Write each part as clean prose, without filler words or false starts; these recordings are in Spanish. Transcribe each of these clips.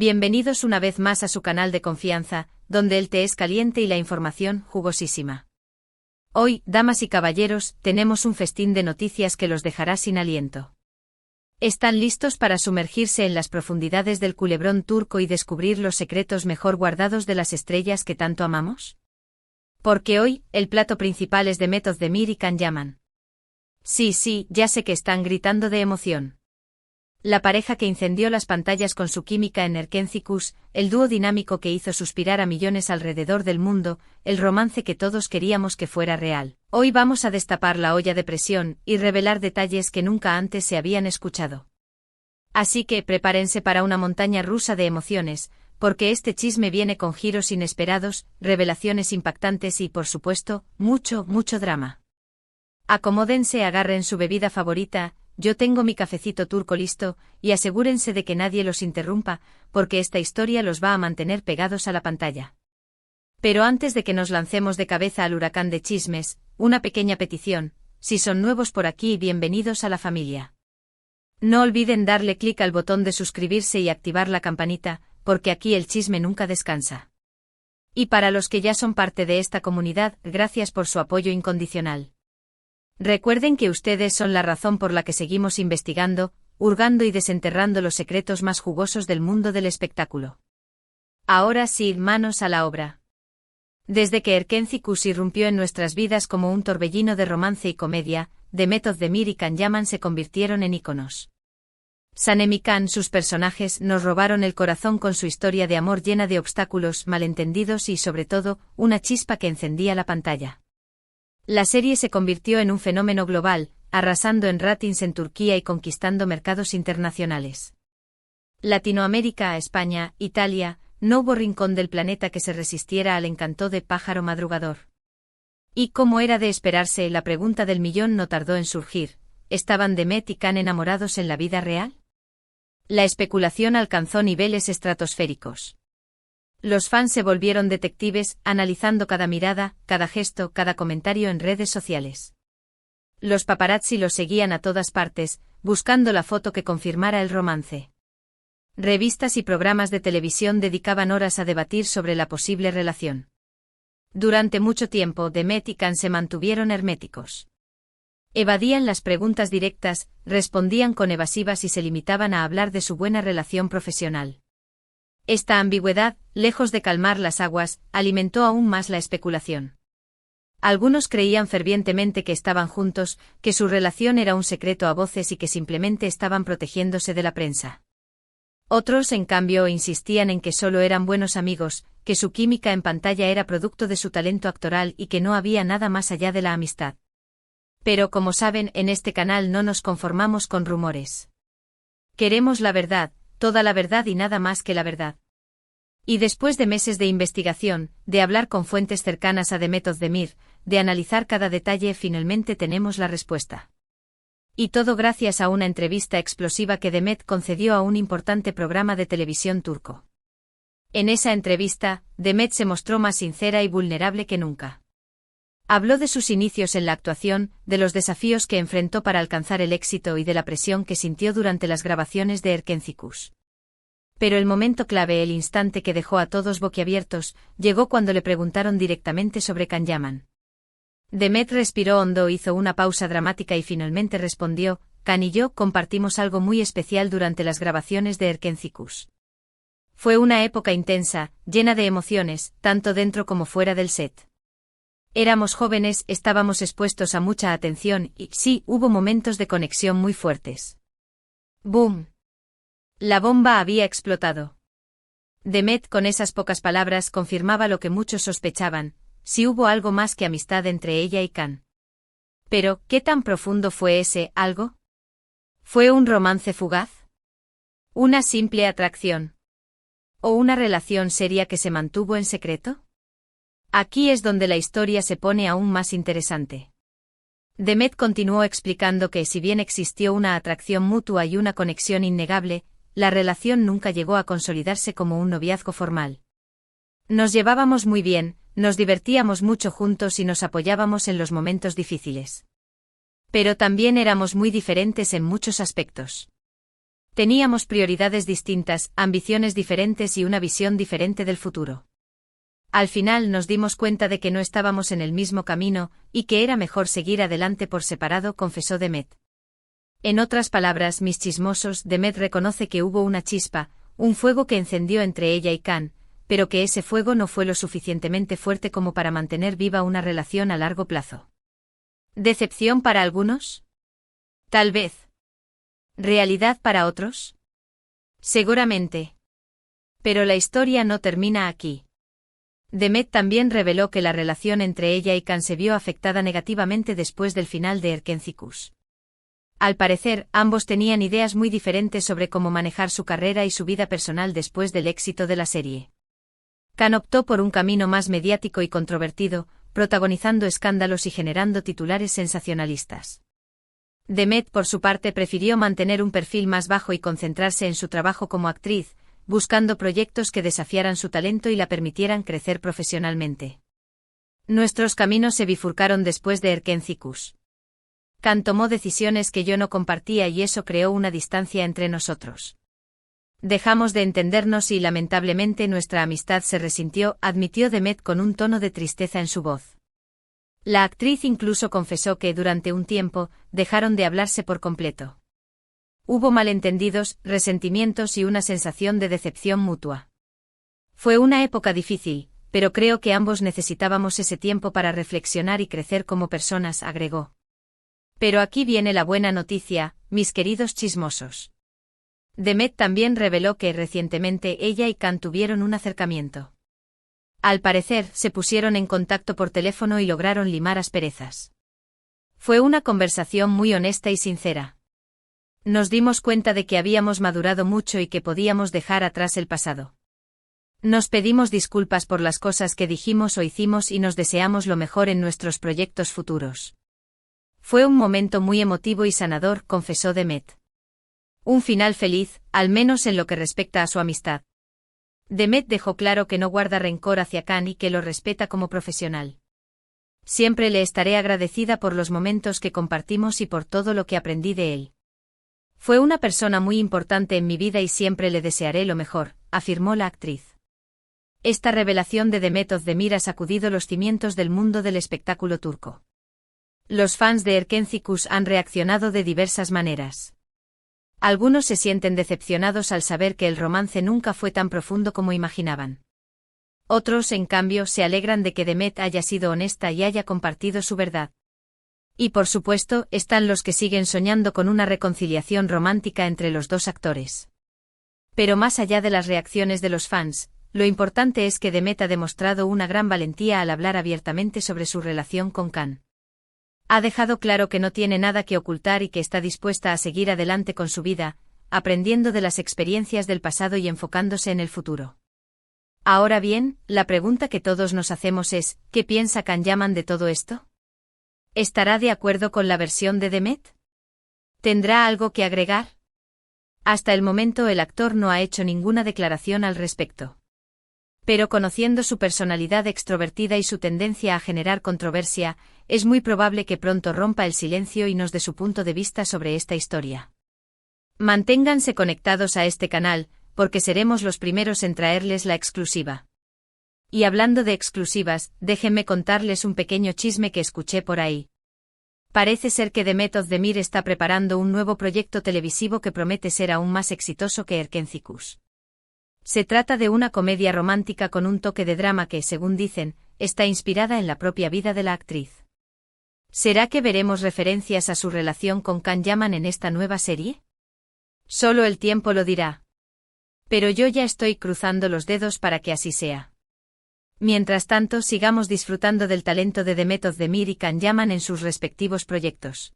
Bienvenidos una vez más a su canal de confianza, donde el té es caliente y la información jugosísima. Hoy, damas y caballeros, tenemos un festín de noticias que los dejará sin aliento. ¿Están listos para sumergirse en las profundidades del culebrón turco y descubrir los secretos mejor guardados de las estrellas que tanto amamos? Porque hoy, el plato principal es Demet Özdemir y Can Yaman. Sí, ya sé que están gritando de emoción. La pareja que incendió las pantallas con su química en Erkenci-Kuş, el dúo dinámico que hizo suspirar a millones alrededor del mundo, el romance que todos queríamos que fuera real. Hoy vamos a destapar la olla de presión y revelar detalles que nunca antes se habían escuchado. Así que prepárense para una montaña rusa de emociones, porque este chisme viene con giros inesperados, revelaciones impactantes y, por supuesto, mucho drama. Acomódense, agarren su bebida favorita. Yo tengo mi cafecito turco listo, y asegúrense de que nadie los interrumpa, porque esta historia los va a mantener pegados a la pantalla. Pero antes de que nos lancemos de cabeza al huracán de chismes, una pequeña petición: si son nuevos por aquí, bienvenidos a la familia. No olviden darle clic al botón de suscribirse y activar la campanita, porque aquí el chisme nunca descansa. Y para los que ya son parte de esta comunidad, gracias por su apoyo incondicional. Recuerden que ustedes son la razón por la que seguimos investigando, hurgando y desenterrando los secretos más jugosos del mundo del espectáculo. Ahora sí, manos a la obra. Desde que Erkenci-Kuş irrumpió en nuestras vidas como un torbellino de romance y comedia, Demet Özdemir y Can Yaman se convirtieron en íconos. Sanem y Can, sus personajes, nos robaron el corazón con su historia de amor llena de obstáculos, malentendidos y, sobre todo, una chispa que encendía la pantalla. La serie se convirtió en un fenómeno global, arrasando en ratings en Turquía y conquistando mercados internacionales. Latinoamérica, España, Italia, no hubo rincón del planeta que se resistiera al encanto de Pájaro Madrugador. Y como era de esperarse, la pregunta del millón no tardó en surgir: ¿estaban Demet y Can enamorados en la vida real? La especulación alcanzó niveles estratosféricos. Los fans se volvieron detectives, analizando cada mirada, cada gesto, cada comentario en redes sociales. Los paparazzi los seguían a todas partes, buscando la foto que confirmara el romance. Revistas y programas de televisión dedicaban horas a debatir sobre la posible relación. Durante mucho tiempo, Demet y Can se mantuvieron herméticos. Evadían las preguntas directas, respondían con evasivas y se limitaban a hablar de su buena relación profesional. Esta ambigüedad, lejos de calmar las aguas, alimentó aún más la especulación. Algunos creían fervientemente que estaban juntos, que su relación era un secreto a voces y que simplemente estaban protegiéndose de la prensa. Otros, en cambio, insistían en que solo eran buenos amigos, que su química en pantalla era producto de su talento actoral y que no había nada más allá de la amistad. Pero como saben, en este canal no nos conformamos con rumores. Queremos la verdad, toda la verdad y nada más que la verdad. Y después de meses de investigación, de hablar con fuentes cercanas a Demet Özdemir, de analizar cada detalle, finalmente tenemos la respuesta. Y todo gracias a una entrevista explosiva que Demet concedió a un importante programa de televisión turco. En esa entrevista, Demet se mostró más sincera y vulnerable que nunca. Habló de sus inicios en la actuación, de los desafíos que enfrentó para alcanzar el éxito y de la presión que sintió durante las grabaciones de Erkenci-Kuş. Pero el momento clave, el instante que dejó a todos boquiabiertos, llegó cuando le preguntaron directamente sobre Can Yaman. Demet respiró hondo, hizo una pausa dramática y finalmente respondió: Can y yo compartimos algo muy especial durante las grabaciones de Erkenci-Kuş. Fue una época intensa, llena de emociones, tanto dentro como fuera del set. Éramos jóvenes, estábamos expuestos a mucha atención y, sí, hubo momentos de conexión muy fuertes. ¡Boom! La bomba había explotado. Demet, con esas pocas palabras, confirmaba lo que muchos sospechaban: si hubo algo más que amistad entre ella y Can. Pero, ¿qué tan profundo fue ese algo? ¿Fue un romance fugaz? ¿Una simple atracción? ¿O una relación seria que se mantuvo en secreto? Aquí es donde la historia se pone aún más interesante. Demet continuó explicando que si bien existió una atracción mutua y una conexión innegable, la relación nunca llegó a consolidarse como un noviazgo formal. Nos llevábamos muy bien, nos divertíamos mucho juntos y nos apoyábamos en los momentos difíciles. Pero también éramos muy diferentes en muchos aspectos. Teníamos prioridades distintas, ambiciones diferentes y una visión diferente del futuro. Al final nos dimos cuenta de que no estábamos en el mismo camino, y que era mejor seguir adelante por separado, confesó Demet. En otras palabras, mis chismosos, Demet reconoce que hubo una chispa, un fuego que encendió entre ella y Khan, pero que ese fuego no fue lo suficientemente fuerte como para mantener viva una relación a largo plazo. ¿Decepción para algunos? Tal vez. ¿Realidad para otros? Seguramente. Pero la historia no termina aquí. Demet también reveló que la relación entre ella y Khan se vio afectada negativamente después del final de Erkencicus. Al parecer, ambos tenían ideas muy diferentes sobre cómo manejar su carrera y su vida personal después del éxito de la serie. Khan optó por un camino más mediático y controvertido, protagonizando escándalos y generando titulares sensacionalistas. Demet, por su parte, prefirió mantener un perfil más bajo y concentrarse en su trabajo como actriz, buscando proyectos que desafiaran su talento y la permitieran crecer profesionalmente. Nuestros caminos se bifurcaron después de Erkencicus. Khan tomó decisiones que yo no compartía y eso creó una distancia entre nosotros. Dejamos de entendernos y lamentablemente nuestra amistad se resintió, admitió Demet con un tono de tristeza en su voz. La actriz incluso confesó que durante un tiempo dejaron de hablarse por completo. Hubo malentendidos, resentimientos y una sensación de decepción mutua. Fue una época difícil, pero creo que ambos necesitábamos ese tiempo para reflexionar y crecer como personas, agregó. Pero aquí viene la buena noticia, mis queridos chismosos. Demet también reveló que recientemente ella y Khan tuvieron un acercamiento. Al parecer, se pusieron en contacto por teléfono y lograron limar asperezas. Fue una conversación muy honesta y sincera. Nos dimos cuenta de que habíamos madurado mucho y que podíamos dejar atrás el pasado. Nos pedimos disculpas por las cosas que dijimos o hicimos y nos deseamos lo mejor en nuestros proyectos futuros. Fue un momento muy emotivo y sanador, confesó Demet. Un final feliz, al menos en lo que respecta a su amistad. Demet dejó claro que no guarda rencor hacia Khan y que lo respeta como profesional. Siempre le estaré agradecida por los momentos que compartimos y por todo lo que aprendí de él. Fue una persona muy importante en mi vida y siempre le desearé lo mejor, afirmó la actriz. Esta revelación de Demet Özdemir ha sacudido los cimientos del mundo del espectáculo turco. Los fans de Erkencicus han reaccionado de diversas maneras. Algunos se sienten decepcionados al saber que el romance nunca fue tan profundo como imaginaban. Otros, en cambio, se alegran de que Demet haya sido honesta y haya compartido su verdad. Y por supuesto, están los que siguen soñando con una reconciliación romántica entre los dos actores. Pero más allá de las reacciones de los fans, lo importante es que Demet ha demostrado una gran valentía al hablar abiertamente sobre su relación con Khan. Ha dejado claro que no tiene nada que ocultar y que está dispuesta a seguir adelante con su vida, aprendiendo de las experiencias del pasado y enfocándose en el futuro. Ahora bien, la pregunta que todos nos hacemos es, ¿qué piensa Khan Yaman de todo esto? ¿Estará de acuerdo con la versión de Demet? ¿Tendrá algo que agregar? Hasta el momento el actor no ha hecho ninguna declaración al respecto. Pero conociendo su personalidad extrovertida y su tendencia a generar controversia, es muy probable que pronto rompa el silencio y nos dé su punto de vista sobre esta historia. Manténganse conectados a este canal, porque seremos los primeros en traerles la exclusiva. Y hablando de exclusivas, déjenme contarles un pequeño chisme que escuché por ahí. Parece ser que Demet Özdemir está preparando un nuevo proyecto televisivo que promete ser aún más exitoso que Erkencicus. Se trata de una comedia romántica con un toque de drama que, según dicen, está inspirada en la propia vida de la actriz. ¿Será que veremos referencias a su relación con Khan Yaman en esta nueva serie? Solo el tiempo lo dirá. Pero yo ya estoy cruzando los dedos para que así sea. Mientras tanto, sigamos disfrutando del talento de Demet Özdemir y Khan Yaman en sus respectivos proyectos.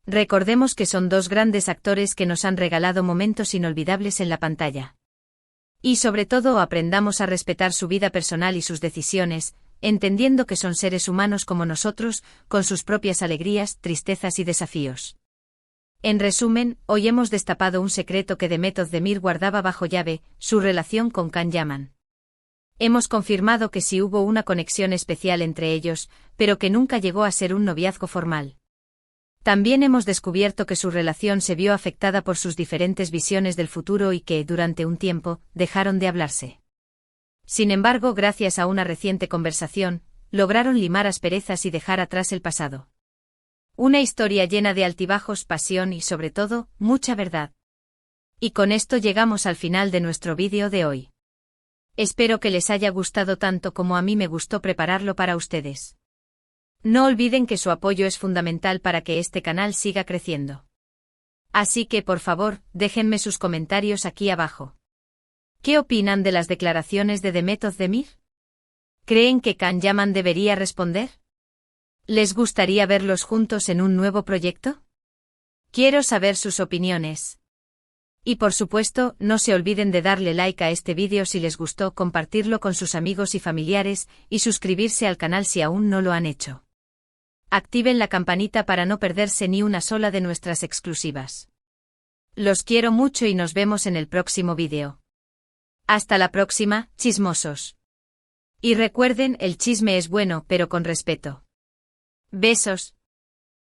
Recordemos que son dos grandes actores que nos han regalado momentos inolvidables en la pantalla. Y sobre todo aprendamos a respetar su vida personal y sus decisiones, entendiendo que son seres humanos como nosotros, con sus propias alegrías, tristezas y desafíos. En resumen, hoy hemos destapado un secreto que Demet Özdemir guardaba bajo llave, su relación con Khan Yaman. Hemos confirmado que sí hubo una conexión especial entre ellos, pero que nunca llegó a ser un noviazgo formal. También hemos descubierto que su relación se vio afectada por sus diferentes visiones del futuro y que, durante un tiempo, dejaron de hablarse. Sin embargo, gracias a una reciente conversación, lograron limar asperezas y dejar atrás el pasado. Una historia llena de altibajos, pasión y, sobre todo, mucha verdad. Y con esto llegamos al final de nuestro vídeo de hoy. Espero que les haya gustado tanto como a mí me gustó prepararlo para ustedes. No olviden que su apoyo es fundamental para que este canal siga creciendo. Así que, por favor, déjenme sus comentarios aquí abajo. ¿Qué opinan de las declaraciones de Demet Özdemir? ¿Creen que Can Yaman debería responder? ¿Les gustaría verlos juntos en un nuevo proyecto? Quiero saber sus opiniones. Y por supuesto, no se olviden de darle like a este vídeo si les gustó, compartirlo con sus amigos y familiares, y suscribirse al canal si aún no lo han hecho. Activen la campanita para no perderse ni una sola de nuestras exclusivas. Los quiero mucho y nos vemos en el próximo vídeo. Hasta la próxima, chismosos. Y recuerden, el chisme es bueno pero con respeto. Besos.